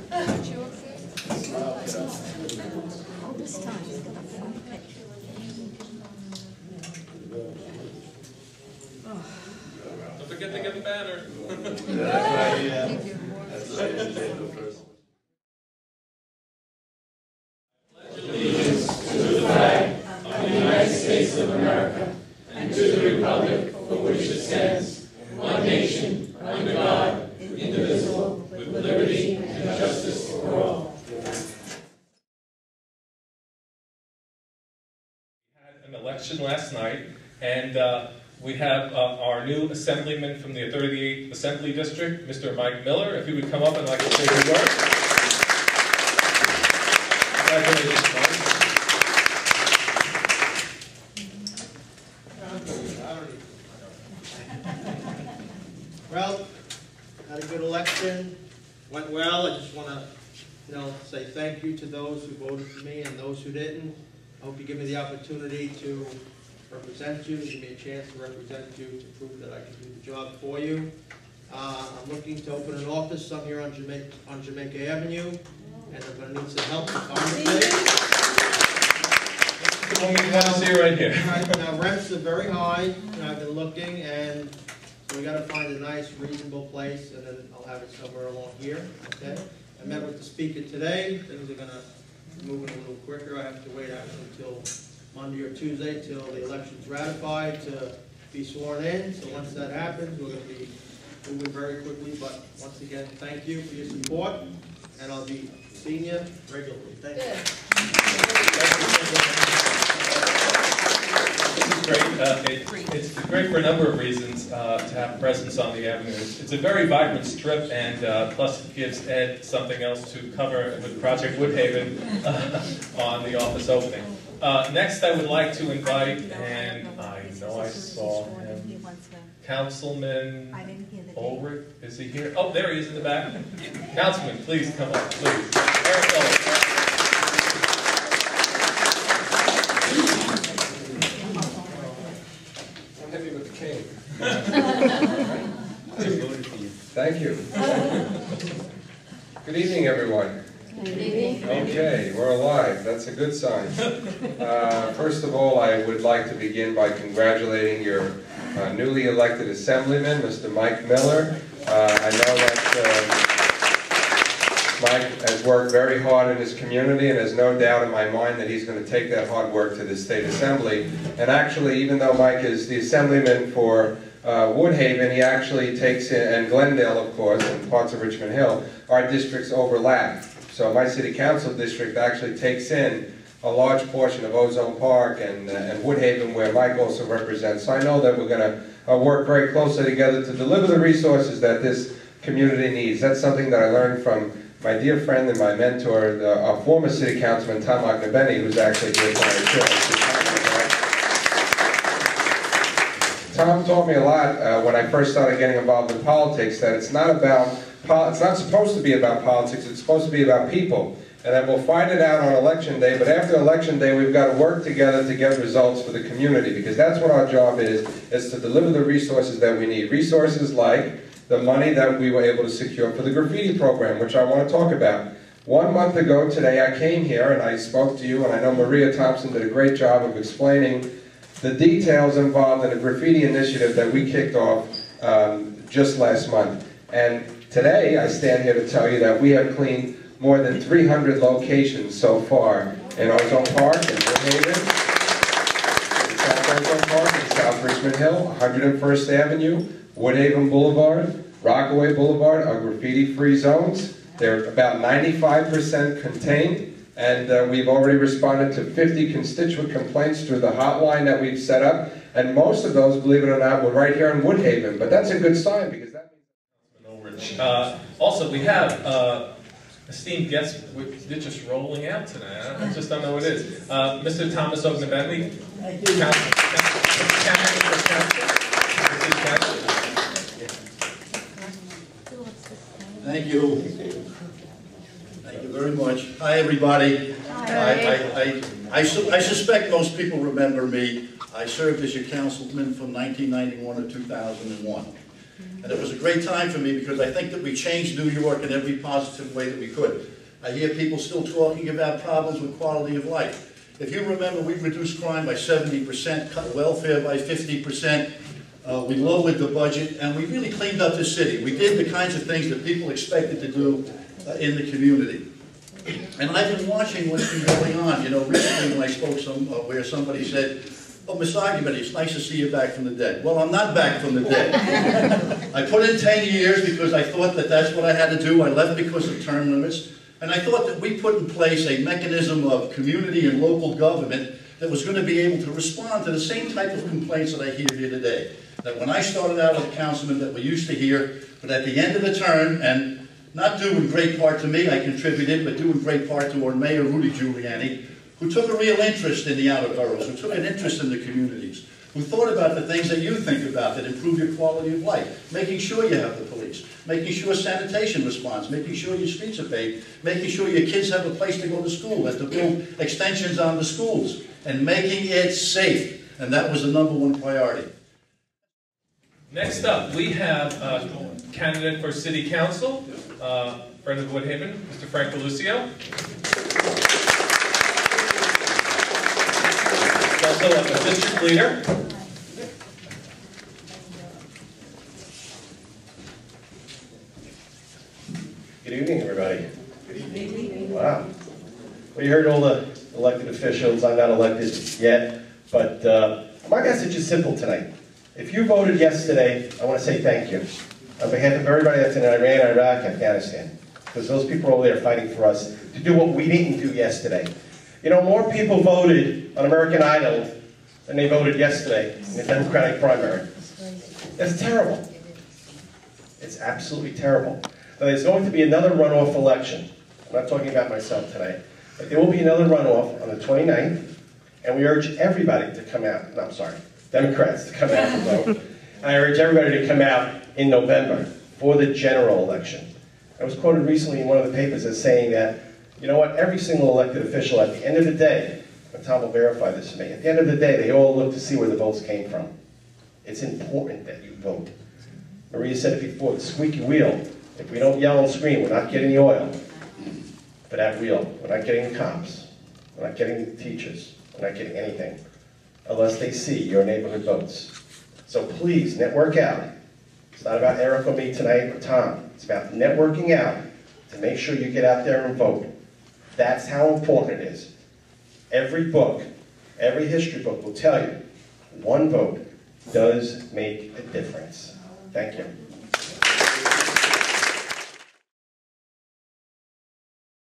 Don't forget to get the banner. Allegiance to the flag of the United States of America and to the republic for which it stands, one nation, under God, indivisible, with liberty and justice for all. We had an election last night, and we have our new assemblyman from the 38th Assembly District, Mr. Mike Miller. If he would come up and like to say a word. Congratulations, Mike. Well, had a good election, went well. I just want to, say thank you to those who voted for me and those who didn't. I hope you give me the opportunity to represent you, give me a chance to represent you, to prove that I can do the job for you. I'm looking to open an office somewhere on Jamaica Avenue, and I'm going to need some help to find a place. We want to see you right here. Now, rents are very high, and I've been looking, and so we got to find a nice, reasonable place, and then I'll have it somewhere along here. Okay. I met with the speaker today. Things are going to move a little quicker. I have to wait until Monday or Tuesday till the election's ratified to be sworn in. So once that happens, we're going to be moving very quickly. But once again, thank you for your support, and I'll be seeing you regularly. Thank you. It's great for a number of reasons to have presence on the avenue. It's a very vibrant strip, and plus it gives Ed something else to cover with Project Woodhaven on the office opening. Next, I would like to invite, and I know I saw him, Councilman Ulrich. Is he here? Oh, there he is in the back. Councilman, please come up, please. I'm heavy with the cane. Thank you. Good evening, everyone. Okay, we're alive. That's a good sign. First of all, I would like to begin by congratulating your newly elected assemblyman, Mr. Mike Miller. I know that Mike has worked very hard in his community, and there's no doubt in my mind that he's going to take that hard work to the State Assembly. And actually, even though Mike is the assemblyman for Woodhaven, he actually takes in, and Glendale, of course, and parts of Richmond Hill, our districts overlap. So my city council district actually takes in a large portion of Ozone Park and Woodhaven, where Mike also represents. So I know that we're going to work very closely together to deliver the resources that this community needs. That's something that I learned from my dear friend and my mentor, our former city councilman, Tom Ognabeni, who's actually here tonight. Tom taught me a lot when I first started getting involved in politics, that it's not supposed to be about politics, it's supposed to be about people. And then we'll find it out on election day, but after election day we've got to work together to get results for the community, because that's what our job is to deliver the resources that we need. Resources like the money that we were able to secure for the graffiti program, which I want to talk about. 1 month ago today I came here and I spoke to you, and I know Maria Thompson did a great job of explaining the details involved in the graffiti initiative that we kicked off just last month. And today I stand here to tell you that we have cleaned more than 300 locations so far in Ozone Park, in Woodhaven, in South Ozone Park, in South Richmond Hill, 101st Avenue, Woodhaven Boulevard, Rockaway Boulevard are graffiti-free zones. They're about 95% contained, and we've already responded to 50 constituent complaints through the hotline that we've set up, and most of those, believe it or not, were right here in Woodhaven. But that's a good sign, because that means... Also, we have esteemed guests. They're just rolling out tonight. I just don't know what it is. Mr. Thomas Ognabeni, Thank you. Thank you very much. Hi, everybody. Hi. I suspect most people remember me. I served as your councilman from 1991 to 2001. And it was a great time for me because I think that we changed New York in every positive way that we could. I hear people still talking about problems with quality of life. If you remember, we reduced crime by 70%, cut welfare by 50%, we lowered the budget, and we really cleaned up the city. We did the kinds of things that people expected to do in the community. And I've been watching what's been going on. You know, recently when I spoke where somebody said, "Oh, Miss Argument, it's nice to see you back from the dead." Well, I'm not back from the dead. I put in 10 years because I thought that that's what I had to do. I left because of term limits. And I thought that we put in place a mechanism of community and local government that was going to be able to respond to the same type of complaints that I hear here today. That when I started out as a councilman that we used to hear, but at the end of the term, and not due in great part to me, I contributed, but due in great part to our mayor, Rudy Giuliani, who took a real interest in the outer boroughs, who took an interest in the communities, who thought about the things that you think about that improve your quality of life, making sure you have the police, making sure sanitation responds, making sure your streets are paved, making sure your kids have a place to go to school, that to build extensions on the schools, and making it safe. And that was the #1 priority. Next up, we have a candidate for City Council, friend of Woodhaven, Mr. Frank DeLucio. He's also a district leader. Good evening, everybody. Good evening. Wow. Well, you heard all the elected officials. I'm not elected yet, but my message is simple tonight. If you voted yesterday, I want to say thank you. On behalf of everybody that's in Iran, Iraq, Afghanistan, because those people are over there fighting for us to do what we didn't do yesterday. You know, more people voted on American Idol than they voted yesterday in the Democratic primary. That's terrible. It's absolutely terrible. Now, there's going to be another runoff election. I'm not talking about myself tonight, but there will be another runoff on the 29th, and we urge everybody to come out. No, I'm sorry, Democrats to come out and vote. I urge everybody to come out in November for the general election. I was quoted recently in one of the papers as saying that, you know what, every single elected official at the end of the day, and Tom will verify this for me, at the end of the day, they all look to see where the votes came from. It's important that you vote. Maria said it before, the squeaky wheel. If we don't yell and scream, we're not getting the oil for that wheel. We're not getting the cops. We're not getting the teachers. We're not getting anything unless they see your neighborhood votes. So please, network out. It's not about Eric or me tonight or Tom. It's about networking out to make sure you get out there and vote. That's how important it is. Every book, every history book will tell you, one vote does make a difference. Thank you.